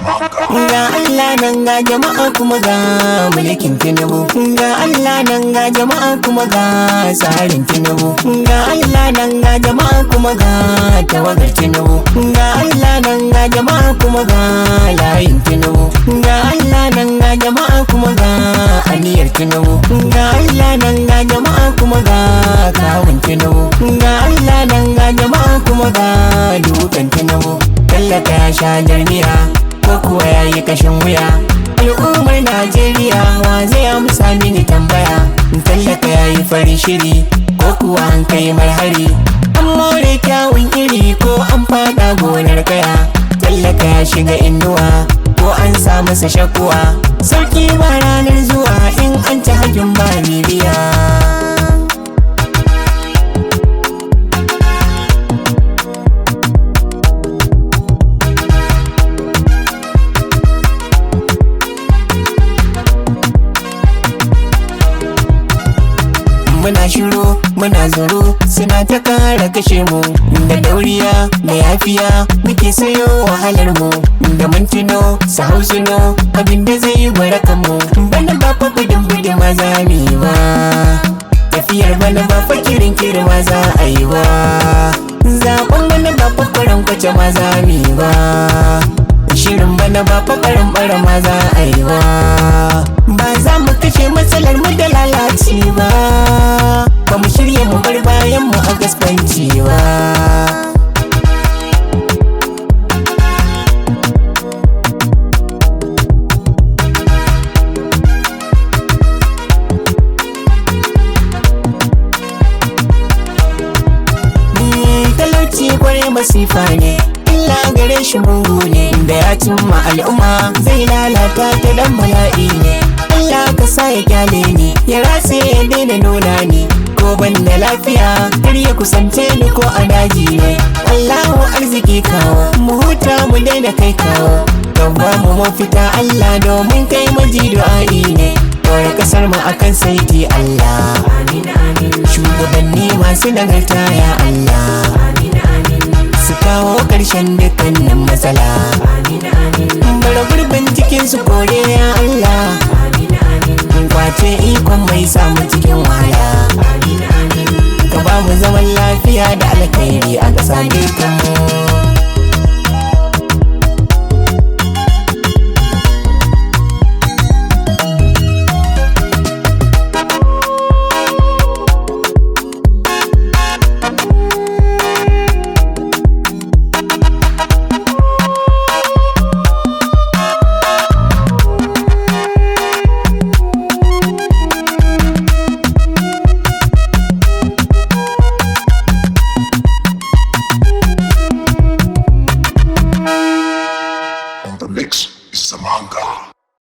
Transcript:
Ga Allah nan ga jama'a kuma ga mulkin Tinubu. Ga Allah nan ga jama'a kuma ga tsarin Tinubu. Ga Allah nan ga jama'a kuma ga tawagar Tinubu. Ga Allah nan ga jama'a kuma ga layin Tinubu. Ga Allah nan ga jama'a kuma ga aniyar Tinubu. Ga Allah nan ga jama'a kuma ga kawun Tinubu. Ga Allah nan ga jama'a kuma ga dukan Tinubu. Tallaka ya sha jarmiya ko kuwa ya yi kashin wuya. Al'ummar Najeriya wa zai amsa mini tambaya. Tallaka ya yi farin shiri ko kuwa an kai marhari. An more kyawun iri ko an fada gonar kaya. Tallaka ya shiga inuwa ko an sa masa shakuwa. Sauki ba ranar zuwa in an ci hajjin ba bibiya. Muna shiru muna zuru suna ta kara kashe mu. Da dauriya da yafiya muke sayo wahalar mu. Da mintino su hausuno abinda zai yi barakan mu. Bana ba fa gudun ma za mu yi ba. Tafiyar bana ba fa kirin ma za a yi ba. Zaɓen bana ba fa kwaran kwace ma za mu yi ba. Shirin bana ba fa karan bara ma za a yi ba. Ba za mu kashe matsalar mu da lalaci ba. Ba mu shirya mu bar bayan mu a gaskanci ba. Talauci kwarai masifa ne, illa gare shi mugu ne. Da ya cimma al'umma zai lalata ta dan bala'i ne. Allah ka sa ya kyale ni, ya ratse ya daina nuna ni. Ko ban da lafiya kar ya kusance ni ko a daji ne. Allahu arziki kawo, mu huta mu daina kai kawo. Ka ba mu mafita Allah domin kai maji du'a'i ne. Ɗora kasar mu akan saiti Allah. Shugabanni masu nagarta ya Allah. Su kawo ƙarshen dukkanin matsala. Bara gurbin cikin su kore ya Allah. Kwace ikon mai samu cikin wahala. Ka ba mu zaman lafiya da alkhairi a ƙasa dukkanmu. The mix is Jama'a.